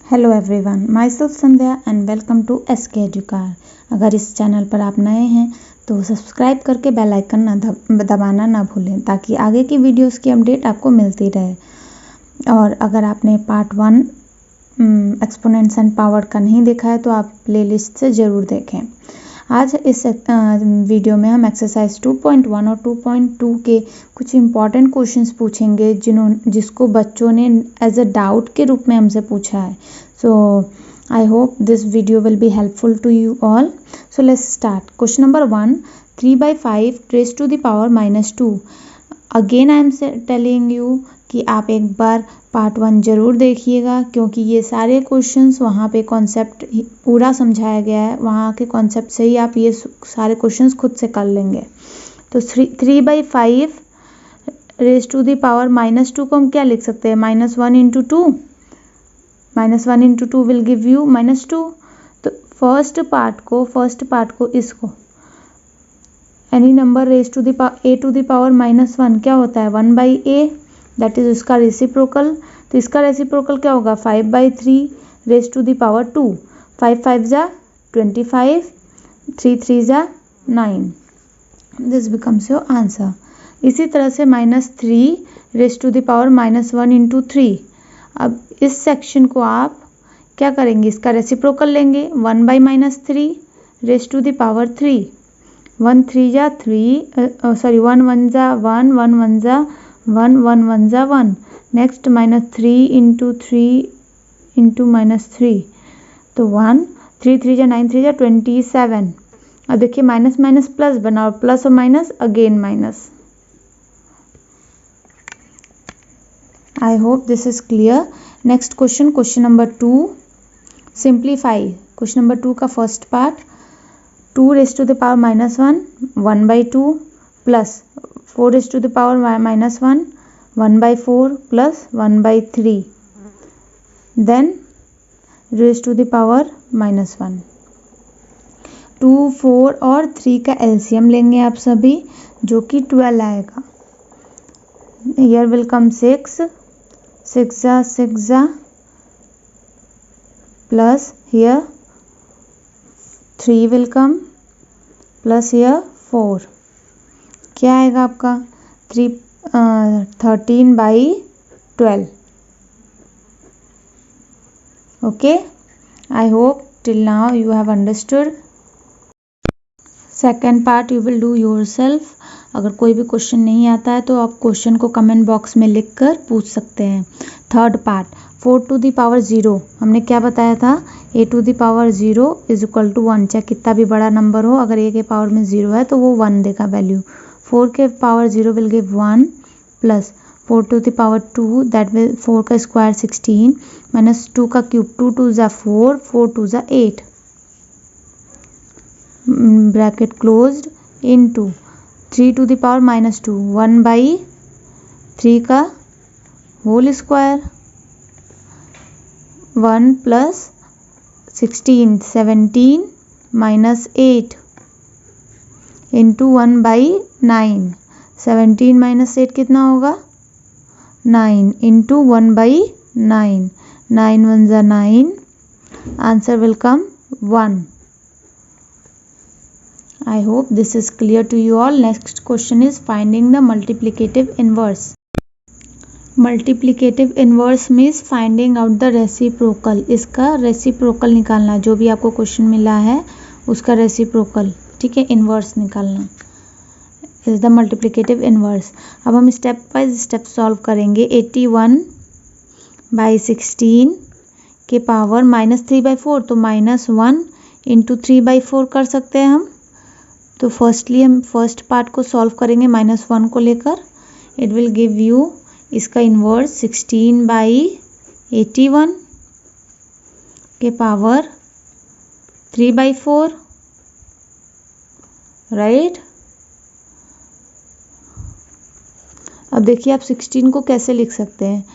Hello everyone, myself Sandhya and welcome to SK Educare. अगर इस channel पर आप नए हैं तो सब्सक्राइब करके बेल आइकन दबाना ना भूलें ताकि आगे की वीडियोस की अपडेट आपको मिलती रहे। और अगर आपने पार्ट 1 एक्सपोनेंट्स एंड पावर का नहीं देखा है तो आप प्लेलिस्ट से ज़रूर देखें। आज इस वीडियो में हम एक्सरसाइज 2.1 और 2.2 के कुछ इम्पॉर्टेंट क्वेश्चंस पूछेंगे जिसको बच्चों ने एज अ डाउट के रूप में हमसे पूछा है। So I hope this video will be helpful to you all. So let's start. Question number 1, 3/5 raise to the power -2। Again I am telling you कि आप एक बार पार्ट 1 ज़रूर देखिएगा क्योंकि ये सारे क्वेश्चंस वहाँ पे कॉन्सेप्ट पूरा समझाया गया है। वहाँ के कॉन्सेप्ट से ही आप ये सारे क्वेश्चंस खुद से कर लेंगे। तो 3/5 रेज़ टू द पावर -2 को हम क्या लिख सकते हैं? -1 × 2। -1 × 2 विल गिव यू -2। तो फर्स्ट पार्ट को इसको any number raise to the a to the power -1 क्या होता है? 1/a, दैट इज उसका रेसिप्रोकल। तो इसका रेसिप्रोकल क्या होगा? 5/3 रेज़ टू द पावर 2। 5 5 ज़ा 25, 3 3 ज़ा 9। This becomes your answer. इसी तरह से -3 रेज़ टू द पावर -1 × 3। अब इस सेक्शन को आप क्या करेंगे? इसका रेसिप्रोकल लेंगे। 1/-3 रेज़ टू द पावर 3। 1 3 ज़ा 3, सॉरी 1 1 ज़ा 1, 1 1 ज़ा 1, 1 1 ज़ा 1। नेक्स्ट -3 × 3 × -3, तो 1, 3 3 ज़ा 9, 3 ज़ा 27। अब देखिए माइनस माइनस प्लस बना और प्लस और minus again minus. I hope this is clear. Next question number 2, simplify. Question number 2 का first part, 2 raise to the power -1 1/2 plus 4 raise to the power -1 1/4 plus 1/3, then raise to the power -1। 2 4 और 3 का LCM लेंगे आप सभी, जो कि 12 आएगा। Here will come 6 6 ज़ा 6 ज़ा plus here 3 will come plus here 4। क्या आएगा आपका? 13/12। Okay, I hope till now you have understood. Second part you will do yourself. अगर कोई भी क्वेश्चन नहीं आता है तो आप क्वेश्चन को कमेंट बॉक्स में लिख कर पूछ सकते हैं। Third part, 4 to the power 0। हमने क्या बताया था? a to the power 0 is equal to 1। चाहे कितना भी बड़ा नंबर हो, अगर a के पावर में 0 है तो वो 1 देगा वैल्यू। 4 के power 0 will give 1 plus 4 to the power 2, that will 4 का स्क्वायर 16 माइनस 2 का क्यूब 2 2 ज़ा 4, 4 2 ज़ा 8, bracket closed, into 3 to the power -2 1/3 का होल स्क्वायर 1 प्लस 16 17 -8 इंटू 1/9। 17 - 8 कितना होगा? 9 इंटू 1/9। 9 1 ज़ा 9, answer will come 1। I hope this is clear to you all. Next question is finding the multiplicative inverse. Multiplicative inverse means finding out the reciprocal. इसका reciprocal निकालना, जो भी आपको question मिला है उसका reciprocal, ठीक है, इन्वर्स निकालना is the multiplicative inverse. अब हम स्टेप बाय स्टेप सॉल्व करेंगे। 81/16 के पावर -3/4, तो -1 × 3/4 कर सकते हैं हम। तो फर्स्टली हम फर्स्ट पार्ट को सॉल्व करेंगे -1 को लेकर। इट विल गिव यू इसका इन्वर्स 16/81 के पावर 3/4, राइट। अब देखिए आप 16 को कैसे लिख सकते हैं।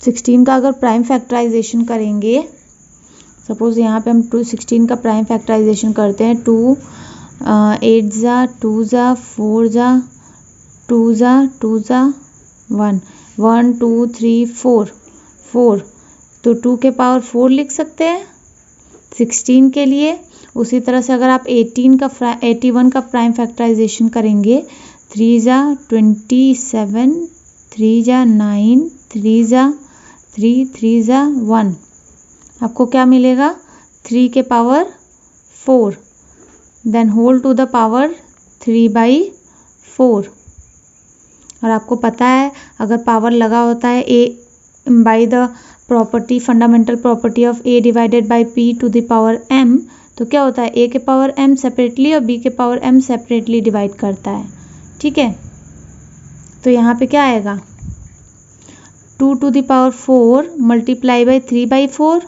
16 का अगर प्राइम फैक्टराइजेशन करेंगे, सपोज यहाँ पे हम 16 का प्राइम फैक्टराइजेशन करते हैं। 2 8 ज़ा 2 ज़ा 4 ज़ा 2 ज़ा 2 ज़ा 1 1 2 3 4 4 तो 2 के पावर 4 लिख सकते हैं 16 के लिए। उसी तरह से अगर आप 81 का प्राइम फैक्टराइजेशन करेंगे, 3 जा 27, 3 जा 9, 3 जा 3, 3 जा 1, आपको क्या मिलेगा 3 के power 4, then whole to the power 3/4। और आपको पता है अगर पावर लगा होता है a by the property, fundamental property of a divided by p to the power m, तो क्या होता है ए के पावर एम सेपरेटली और बी के पावर एम सेपरेटली डिवाइड करता है। ठीक है, तो यहाँ पे क्या आएगा 2 to the power 4 multiply by 3/4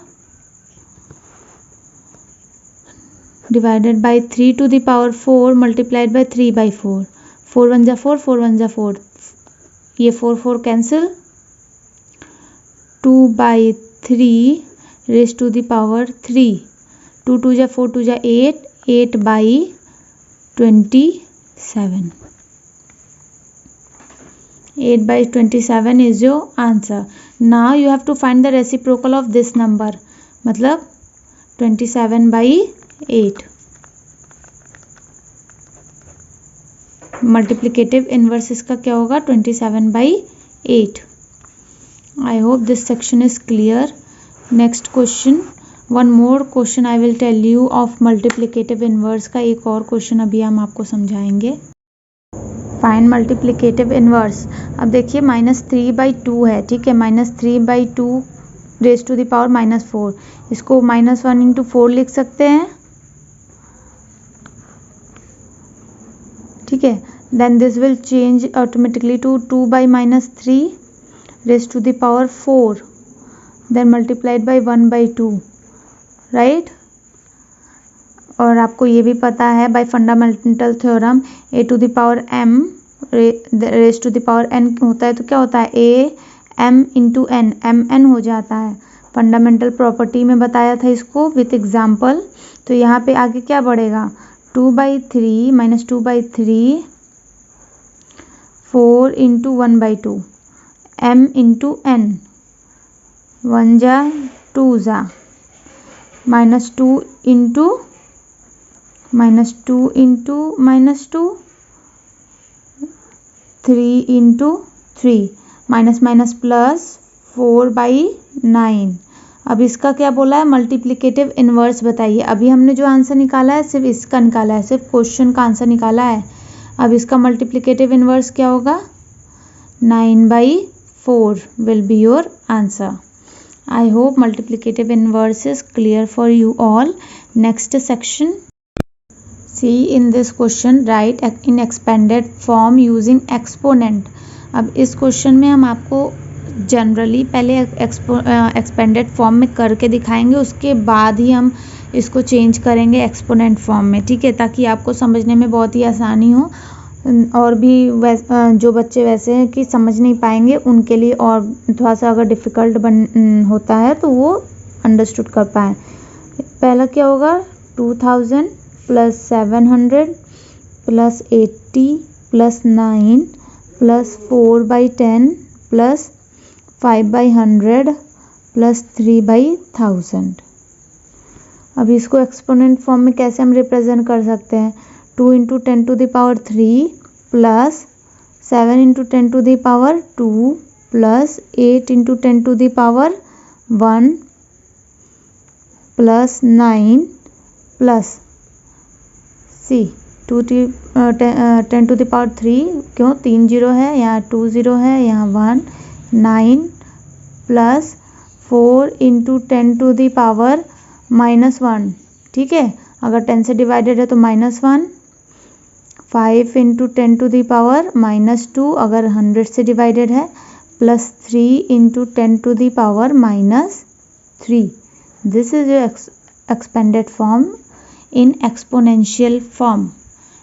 divided by 3 to the power 4 multiplied by 3/4। 4 1 जा 4, 4 1 जा 4, ये 4 4 cancel, 2/3 raise to the power 3, 2 2 जा 4, 2 जा 8, 8/27, 8/27 is your answer. Now you have to find the reciprocal of this number, मतलब 27/8। मल्टीप्लिकेटिव इनवर्स इसका क्या होगा 27/8। I hope this section is clear. Next question, one more question I will tell you of multiplicative inverse का एक और क्वेश्चन अभी हम आपको समझाएंगे। Find multiplicative inverse. अब देखिए -3/2 है, ठीक है, -3/2 रेज टू द पावर -4, इसको -1 इंटू 4 लिख सकते हैं, ठीक है। Then this will change automatically to 2/-3 raise to the power 4, then multiplied by 1/2, right. और आपको ये भी पता है by fundamental theorem a to the power m raise to the power n होता है, तो क्या होता है a m into n, mn हो जाता है। फंडामेंटल प्रॉपर्टी में बताया था इसको विथ एग्जाम्पल। तो यहाँ पे आगे क्या बढ़ेगा 2/3 -2/3 4 इंटू 1/2 m इंटू n, 1 जा 2 जा -2 into -2 into -2 3 into 3 minus minus plus 4/9। अब इसका क्या बोला है मल्टीप्लिकेटिव इनवर्स बताइए। अभी हमने जो आंसर निकाला है सिर्फ इसका निकाला है, सिर्फ क्वेश्चन का आंसर निकाला है। अब इसका मल्टीप्लिकेटिव इनवर्स क्या होगा 9/4 will be your answer. I hope multiplicative inverse is clear for you all. Next section, C in this question write in expanded form using exponent. अब इस क्वेश्चन में हम आपको जनरली पहले एक्सपेंडेड फॉर्म में करके दिखाएंगे, उसके बाद ही हम इसको चेंज करेंगे एक्सपोनेंट फॉर्म में, ठीक है, ताकि आपको समझने में बहुत ही आसानी हो। और भी जो बच्चे वैसे हैं कि समझ नहीं पाएंगे उनके लिए और थोड़ा सा अगर डिफ़िकल्ट होता है तो वो अंडरस्टूड कर पाएँ। पहला क्या होगा 2000 + 700 + 80 + 9 + 4/10 + 5/100 + 3/1000। अब इसको एक्सपोनेंट फॉर्म में कैसे हम रिप्रेजेंट कर सकते हैं 2 × 10 to the power 3 + 7 × 10 to the power 2 + 8 × 10 to the power 1 + 9 + 10 to the power 3, क्यों 3 0 है, यहाँ 2 0 है, यहाँ 1, 9 + 4 × 10 to the power -1, ठीक है, अगर 10 से डिवाइडेड है तो -1, 5 × 10 to the power -2 अगर 100 से डिवाइडेड है, + 3 × 10 to the power -3। This is your expanded form in exponential form.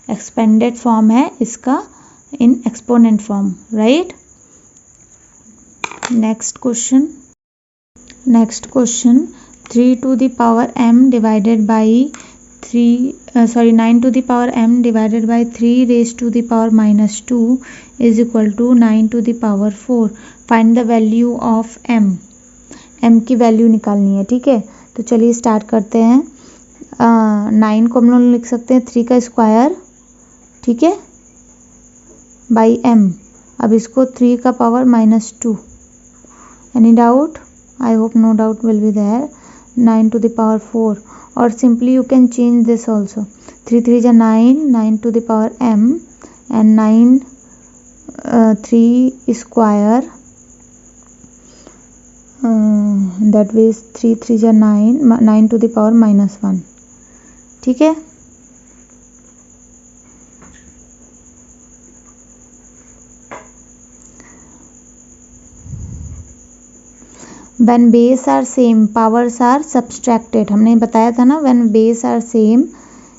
Expanded form है इसका in exponent form, right. Next question 3 to the power m divided by 9 to the power m divided by 3 raised to the power -2 is equal to 9 to the power 4. Find the value of m. m की value निकालनी है। ठीक है, तो चलिए start करते हैं। 9 को हम लोग लिख सकते हैं 3 का स्क्वायर, ठीक है, बाई m। अब इसको 3 का power -2। Any doubt? I hope no doubt will be there. 9 to the power 4, और simply you can change this also. 3 3 जा 9, 9 to the power m, and 9 3 square, that means 3 3 जा 9, 9 to the power -1। ठीक है, when base are same powers are subtracted। हमने बताया था ना, when base are same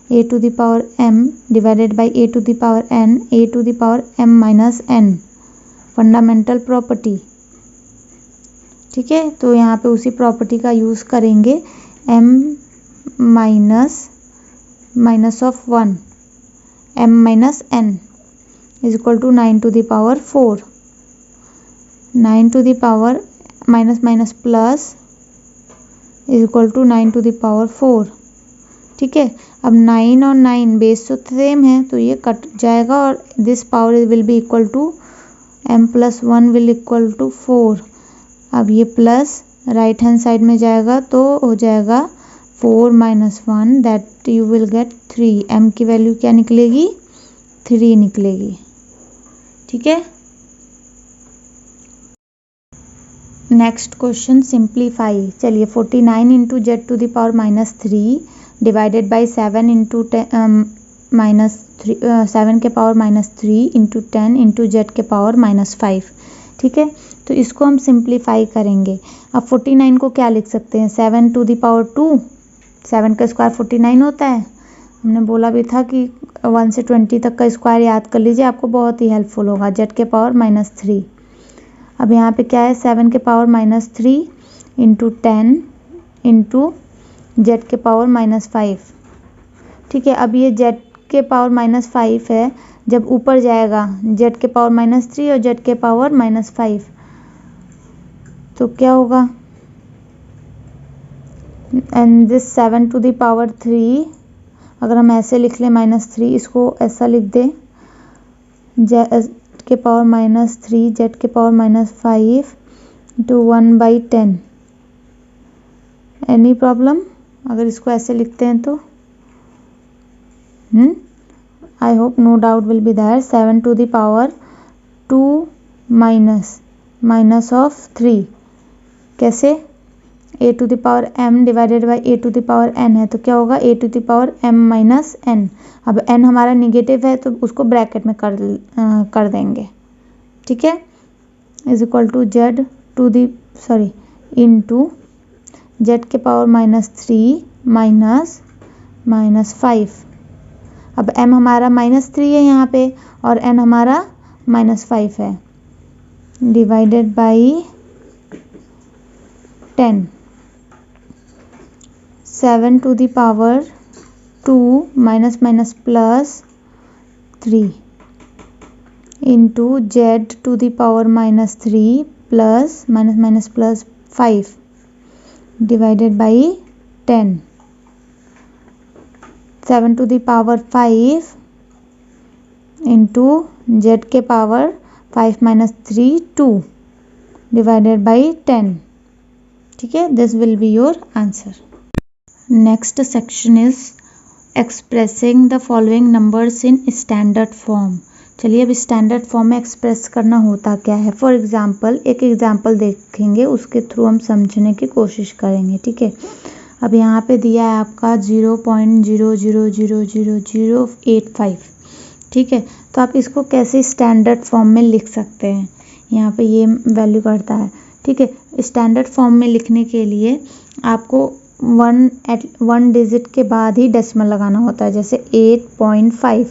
a to the power m divided by a to the power n, a to the power m minus n, fundamental property. ठीक है, तो यहाँ पे उसी प्रॉपर्टी का यूज़ करेंगे। m minus of 1, m minus n is equal to 9 to the power 4। 9 to the power minus minus plus is equal to 9 to the power 4। ठीक है, अब 9 और 9 बेस तो सेम है, तो ये कट जाएगा और this power will be equal to m plus 1 will equal to 4। अब ये प्लस राइट हैंड साइड में जाएगा तो हो जाएगा 4 minus 1, that you will get 3। m की वैल्यू क्या निकलेगी? 3 निकलेगी। ठीक है, नेक्स्ट क्वेश्चन सिंप्लीफाई। चलिए 49 into Z to the power -3 divided by 7 into -7 के पावर -3 इंटू 10 इंटू जेड के पावर -5। ठीक है, तो इसको हम सिंप्लीफाई करेंगे। अब 49 को क्या लिख सकते हैं? 7 टू द पावर 2, 7 का स्क्वायर 49 होता है। हमने बोला भी था कि 1 से 20 तक का स्क्वायर याद कर लीजिए, आपको बहुत ही हेल्पफुल होगा। जेड के पावर -3। अब यहाँ पे क्या है? 7 के पावर -3 इंटू 10 इंटू जेड के पावर -5। ठीक है, अब ये जेड के पावर -5 है, जब ऊपर जाएगा जेड के पावर -3 और जेड के पावर -5, तो क्या होगा? And this 7 to the power 3, अगर हम ऐसे लिख लें -3, इसको ऐसा लिख दें, जेड के पावर -3 जेड के पावर -5 इंटू 1/10। एनी प्रॉब्लम अगर इसको ऐसे लिखते हैं तो? I hope no doubt will be there. 7 to the power 2 minus of 3, कैसे? a to the power m divided by a to the power n है, तो क्या होगा? a to the power m minus n। अब n हमारा negative है तो उसको ब्रैकेट में कर देंगे। ठीक है, is equal to Z to the into Z के पावर -3 -5। अब m हमारा -3 है यहाँ पे और n हमारा -5 है, divided by 10। 7 to the power 2 minus plus 3 into Z to the power -3 plus minus plus 5 divided by 10। 7 to the power 5 into Z के पावर 5 -3 2 डिवाइडेड बाई 10। ठीक है, this will be your answer. Next section is expressing the following numbers in standard form. चलिए अब standard form में express करना होता क्या है। फॉर एग्जांपल, एक एग्जांपल देखेंगे, उसके थ्रू हम समझने की कोशिश करेंगे। ठीक है, अब यहाँ पे दिया है आपका 0.00000085। ठीक है, तो आप इसको कैसे स्टैंडर्ड फॉर्म में लिख सकते हैं? यहाँ पे ये वैल्यू करता है। ठीक है, स्टैंडर्ड फॉर्म में लिखने के लिए आपको 1 डिजिट के बाद ही डेसिमल लगाना होता है। जैसे 8.5,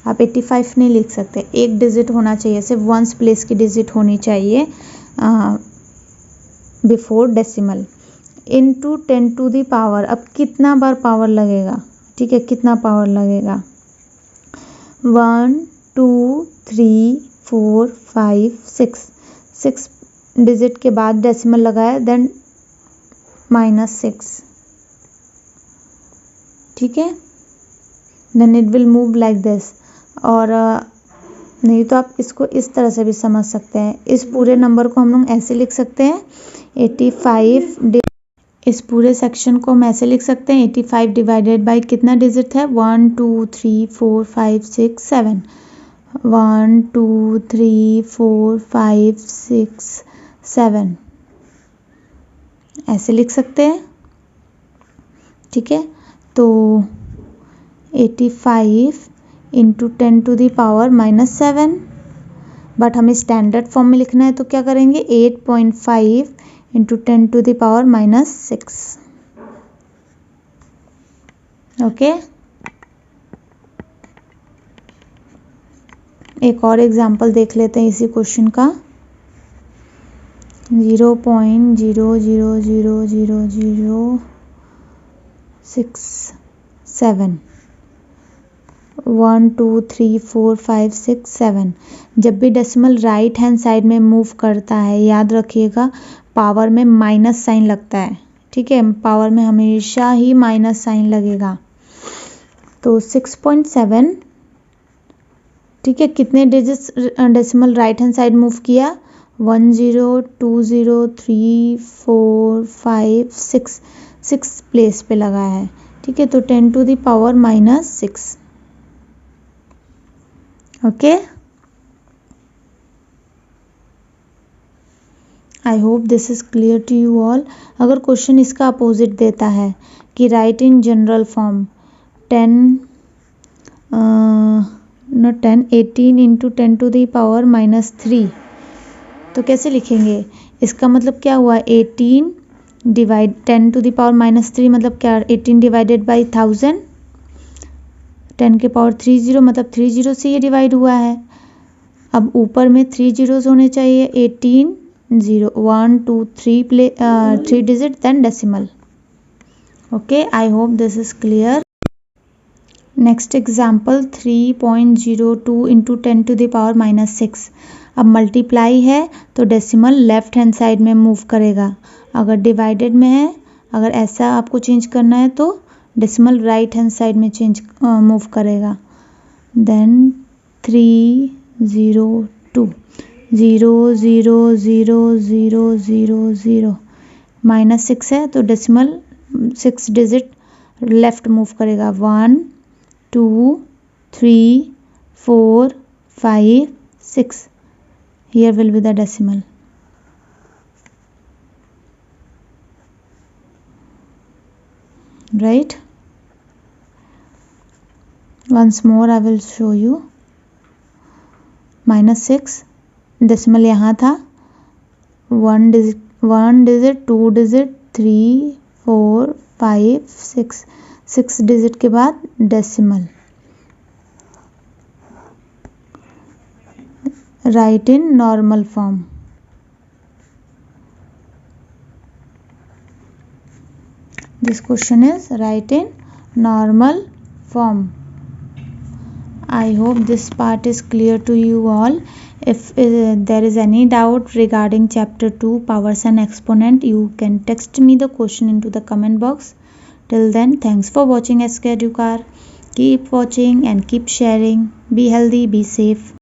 आप 85 नहीं लिख सकते, एक डिजिट होना चाहिए, सिर्फ वंस प्लेस की डिजिट होनी चाहिए before decimal. Into 10 to the power, अब कितना बार पावर लगेगा? ठीक है, कितना पावर लगेगा? 1 2 3 4 5 6 डिजिट के बाद डेसिमल लगाया, देन -6, ठीक है। Then it will move like this. और नहीं तो आप इसको इस तरह से भी समझ सकते हैं। इस पूरे नंबर को हम लोग ऐसे लिख सकते हैं 85। इस पूरे सेक्शन को हम ऐसे लिख सकते हैं 85 डिवाइडेड बाई कितना डिजिट है 1 2 3 4 5 6 7। 1 2 3 4 5 6 7 ऐसे लिख सकते हैं, ठीक है। तो 85 into 10 to the power -7, but हमें स्टैंडर्ड फॉर्म में लिखना है तो क्या करेंगे 8.5 into 10 to the power -6। Okay, एक और एग्जांपल देख लेते हैं इसी क्वेश्चन का। 0.000067 1 2 3 4 5 6 7। जब भी डेसिमल राइट हैंड साइड में मूव करता है, याद रखिएगा पावर में माइनस साइन लगता है, ठीक है। पावर में हमेशा ही माइनस साइन लगेगा। तो 6.7, ठीक है। कितने digits decimal right hand side move किया 1 0 2 0 3 4 5 6 प्लेस पे लगा है, ठीक है। तो 10 to the power -6। Okay, I hope this is clear to you all. अगर क्वेश्चन इसका अपोजिट देता है कि write in general form 18 into 10 to the power -3, तो कैसे लिखेंगे? इसका मतलब क्या हुआ 18 डिवाइड 10 टू द पावर -3 मतलब क्या 18 डिवाइडेड बाई 1000। 10 के पावर 30 मतलब 30 से ये डिवाइड हुआ है। अब ऊपर में 3 जीरोस होने चाहिए। 18 0 1 2 3 digit then decimal. Okay, I hope this is clear. Next example 3.02 into 10 to the power -6। अब मल्टीप्लाई है तो डेसिमल लेफ्ट हैंड साइड में मूव करेगा। अगर डिवाइडेड में है, अगर ऐसा आपको चेंज करना है तो डेसिमल राइट हैंड साइड में मूव करेगा। देन 3 0 2 0 0 0 0 0 0 -6 है तो डेसिमल 6 डिजिट लेफ्ट मूव करेगा। 1 2 3 4 5 6। Here will be the decimal. Right? Once more I will show you. -6 decimal यहाँ था। 1 digit 2 digit 3 4 5 6 डिजिट के बाद decimal. Write in normal form. This question is write in normal form. I hope this part is clear to you all. If there is any doubt regarding chapter 2 powers and exponent, you can text me the question into the comment box. Till then, thanks for watching SK Educar. Keep watching and keep sharing. Be healthy, be safe.